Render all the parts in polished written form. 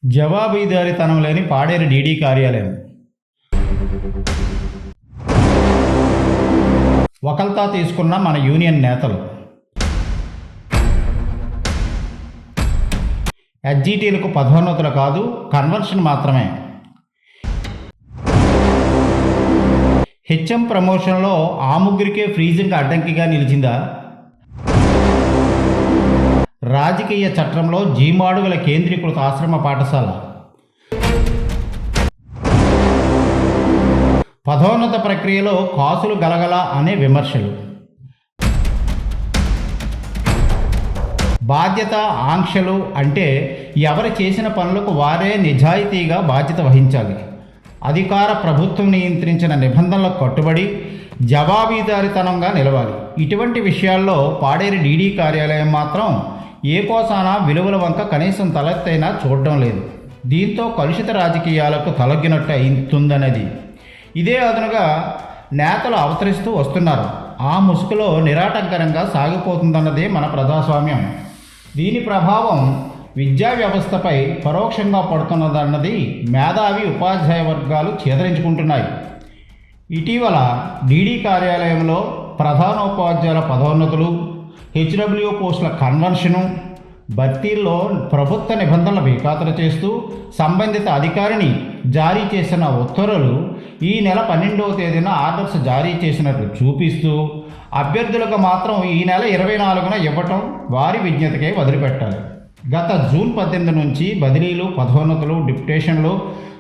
జవాబుదారీతనం లేని పాడేరు డీడీ కార్యాలయం. వకల్తా తీసుకున్న మన యూనియన్ నేతలు. ఎస్జీటీలకు పదోన్నతులు కాదు, కన్వర్షన్ మాత్రమే. హెచ్ఎం ప్రమోషన్లో ఆ ముగ్గురికే ఫ్రీజింగ్ అడ్డంకిగా నిలిచిందా? రాజకీయ చట్రంలో జీమాడుగుల కేంద్రీకృత ఆశ్రమ పాఠశాల. పదోన్నత ప్రక్రియలో కాసులు గలగల అనే విమర్శలు. బాధ్యత ఆంక్షలు అంటే ఎవరు చేసిన పనులకు వారే నిజాయితీగా బాధ్యత వహించాలి. అధికార ప్రభుత్వం నియంత్రించిన నిబంధనలకు కట్టుబడి జవాబుదారీతనంగా నిలవాలి. ఇటువంటి విషయాల్లో పాడేరు డీడీ కార్యాలయం మాత్రం ఏ కోసాన విలువల వంక కనీసం తలెత్తైనా చూడడం లేదు. దీంతో కలుషిత రాజకీయాలకు తలొగ్గినట్టు అవుతుందనేది. ఇదే అదనుగా నేతలు అవతరిస్తూ వస్తున్నారు. ఆ ముసుగులో నిరాటంకరంగా సాగిపోతుందన్నదే మన ప్రజాస్వామ్యం. దీని ప్రభావం విద్యా వ్యవస్థపై పరోక్షంగా పడుతున్నదన్నది మేధావి ఉపాధ్యాయ వర్గాలు చేదరించుకుంటున్నాయి. ఇటీవల డీడీ కార్యాలయంలో ప్రధానోపాధ్యాయుల పదోన్నతులు, హెచ్డబ్ల్యూ పోస్టుల కన్వర్షను, భర్తీల్లో ప్రభుత్వ నిబంధనలు బేఖాతరు చేస్తూ సంబంధిత అధికారిని జారీ చేసిన ఉత్తర్వులు ఈ నెల 12వ తేదీన ఆర్డర్స్ జారీ చేసినట్లు చూపిస్తూ అభ్యర్థులకు మాత్రం ఈ నెల 24న ఇవ్వటం వారి విజ్ఞతకే వదిలిపెట్టాలి. గత జూన్ 18 నుంచి బదిలీలు, పదోన్నతులు, డిప్యుటేషన్లు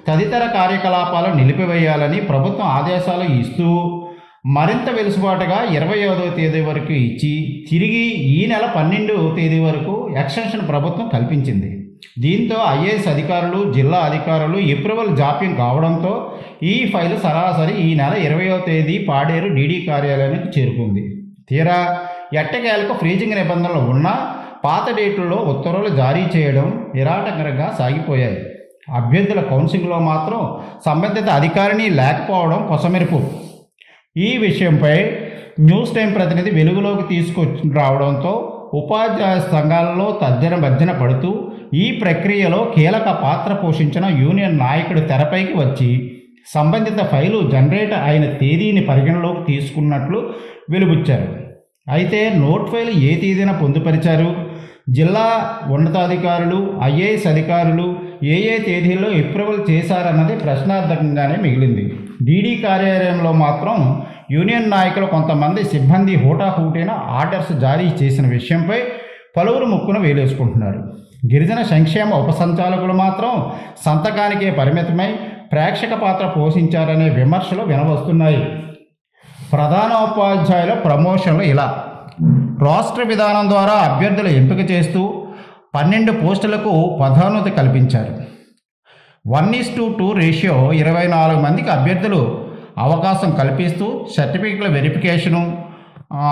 తదితర కార్యకలాపాలు నిలిపివేయాలని ప్రభుత్వం ఆదేశాలు ఇస్తూ మరింత వెలుసుబాటుగా 25వ తేదీ వరకు ఇచ్చి తిరిగి ఈ నెల 12వ తేదీ వరకు ఎక్స్టెన్షన్ ప్రభుత్వం కల్పించింది. దీంతో ఐఏఎస్ అధికారులు, జిల్లా అధికారులు అప్రూవల్ జాప్యం కావడంతో ఈ ఫైలు సరాసరి ఈ నెల 20వ తేదీ పాడేరు డీడీ కార్యాలయానికి చేరుకుంది. తీరా ఎట్టకేలకు ఫ్రీజింగ్ నిబంధనలు ఉన్నా పాత డేట్లలో ఉత్తర్వులు జారీ చేయడం నిరాటంకరంగా సాగిపోయాయి. అభ్యర్థుల కౌన్సిలింగ్లో మాత్రం సంబంధిత అధికారిని లేకపోవడం కొసమెరుపు. ఈ విషయంపై న్యూస్ టైం ప్రతినిధి వెలుగులోకి తీసుకొచ్చి రావడంతో ఉపాధ్యాయ సంఘాలలో తర్జన పడుతూ ఈ ప్రక్రియలో కీలక పాత్ర పోషించిన యూనియన్ నాయకుడు తెరపైకి వచ్చి సంబంధిత ఫైలు జనరేట్ అయిన తేదీని పరిగణలోకి తీసుకున్నట్లు వెలుబుచ్చారు. అయితే నోట్ ఫైలు ఏ తేదీన పొందుపరిచారు, జిల్లా ఉన్నతాధికారులు, ఐఏఎస్ అధికారులు ఏ తేదీల్లో అప్రూవల్ చేశారన్నది ప్రశ్నార్థకంగానే మిగిలింది. డీడీ కార్యాలయంలో మాత్రం యూనియన్ నాయకులు కొంతమంది సిబ్బంది హూటాహూటిన ఆర్డర్స్ జారీ చేసిన విషయంపై పలువురు ముక్కున వేలేసుకుంటున్నారు. గిరిజన సంక్షేమ ఉపసంచాలకులు మాత్రం సంతకానికే పరిమితమై ప్రేక్షక పాత్ర పోషించారనే విమర్శలు వినవస్తున్నాయి. ప్రధానోపాధ్యాయుల ప్రమోషన్లు ఇలా. రాష్ట్ర విధానం ద్వారా అభ్యర్థుల ఎంపిక చేస్తూ 12 పోస్టులకు పదోన్నతి కల్పించారు. 1:2 రేషియో 24 మందికి అభ్యర్థులు అవకాశం కల్పిస్తూ సర్టిఫికెట్ల వెరిఫికేషను,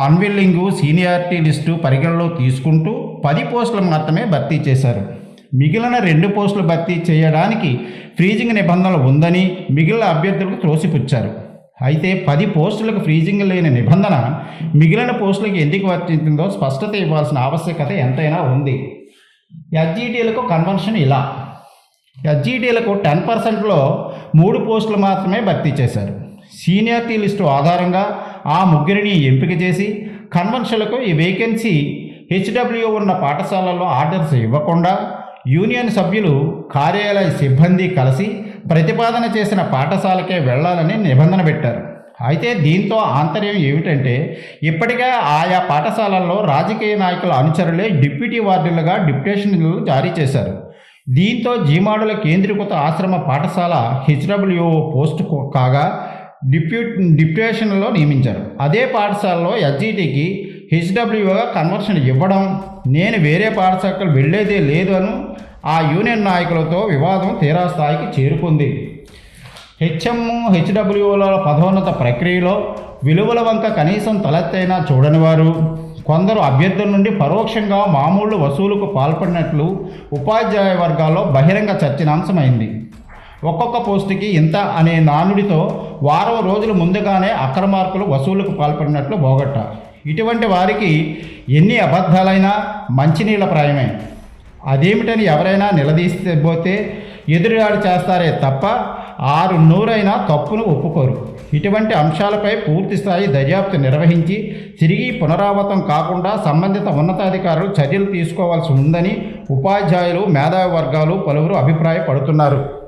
అన్విల్లింగు, సీనియారిటీ లిస్టు పరిగణలో తీసుకుంటూ 10 పోస్టులు మాత్రమే భర్తీ చేశారు. మిగిలిన 2 పోస్టులు భర్తీ చేయడానికి ఫ్రీజింగ్ నిబంధనలు ఉందని మిగిలిన అభ్యర్థులకు త్రోసిపుచ్చారు. అయితే 10 పోస్టులకు ఫ్రీజింగ్ లేని నిబంధన మిగిలిన పోస్టులకు ఎందుకు వర్తించిందో స్పష్టత ఇవ్వాల్సిన ఆవశ్యకత ఎంతైనా ఉంది. ఎస్జీటీలకు కన్వర్షన్ ఇలా. ఎస్జీటీలకు 10%లో 3 పోస్టులు మాత్రమే భర్తీ చేశారు. సీనియారిటీ లిస్టు ఆధారంగా ఆ ముగ్గురిని ఎంపిక చేసి కన్వెన్షన్లకు ఈ వేకెన్సీ హెచ్డబ్ల్యూ ఉన్న పాఠశాలల్లో ఆర్డర్స్ ఇవ్వకుండా యూనియన్ సభ్యులు, కార్యాలయ సిబ్బంది కలిసి ప్రతిపాదన చేసిన పాఠశాలకే వెళ్లాలని నిబంధన పెట్టారు. అయితే దీంతో ఆంతర్యం ఏమిటంటే ఇప్పటికే ఆయా పాఠశాలల్లో రాజకీయ నాయకుల అనుచరులే డిప్యూటీ వార్డులుగా డిప్యుటేషన్లు జారీ చేశారు. దీంతో జీమాడుల కేంద్రీకృత ఆశ్రమ పాఠశాల హెచ్డబ్ల్యూ పోస్టు కాగా డిప్యుటేషన్లో నియమించారు. అదే పాఠశాలలో ఎస్జీటీకి హెచ్డబ్ల్యూగా కన్వర్షన్ ఇవ్వడం, నేను వేరే పాఠశాలకు వెళ్లేదే లేదు అని ఆ యూనియన్ నాయకులతో వివాదం తీరాస్థాయికి చేరుకుంది. హెచ్డబ్ల్యూల పదోన్నత ప్రక్రియలో విలువల వంక కనీసం తలెత్తైనా చూడని వారు, కొందరు అభ్యర్థుల నుండి పరోక్షంగా మామూలు వసూలుకు పాల్పడినట్లు ఉపాధ్యాయ వర్గాల్లో బహిరంగ చర్చనాంశమైంది. ఒక్కొక్క పోస్టుకి ఇంత అనే నానుడితో వారం రోజుల ముందుగానే అక్రమార్కులు వసూలుకు పాల్పడినట్లు బోగట్ట. ఇటువంటి వారికి ఎన్ని అబద్ధాలైనా మంచినీళ్ళ ప్రాయమే. అదేమిటని ఎవరైనా నిలదీస్తే పోతే ఎదురుదాడి చేస్తారే తప్ప 6 తప్పును ఒప్పుకోరు. ఇటువంటి అంశాలపై పూర్తిస్థాయి దర్యాప్తు నిర్వహించి తిరిగి పునరావృతం కాకుండా సంబంధిత ఉన్నతాధికారులు చర్యలు తీసుకోవాల్సి ఉందని ఉపాధ్యాయులు, మేధావి వర్గాలు పలువురు అభిప్రాయపడుతున్నారు.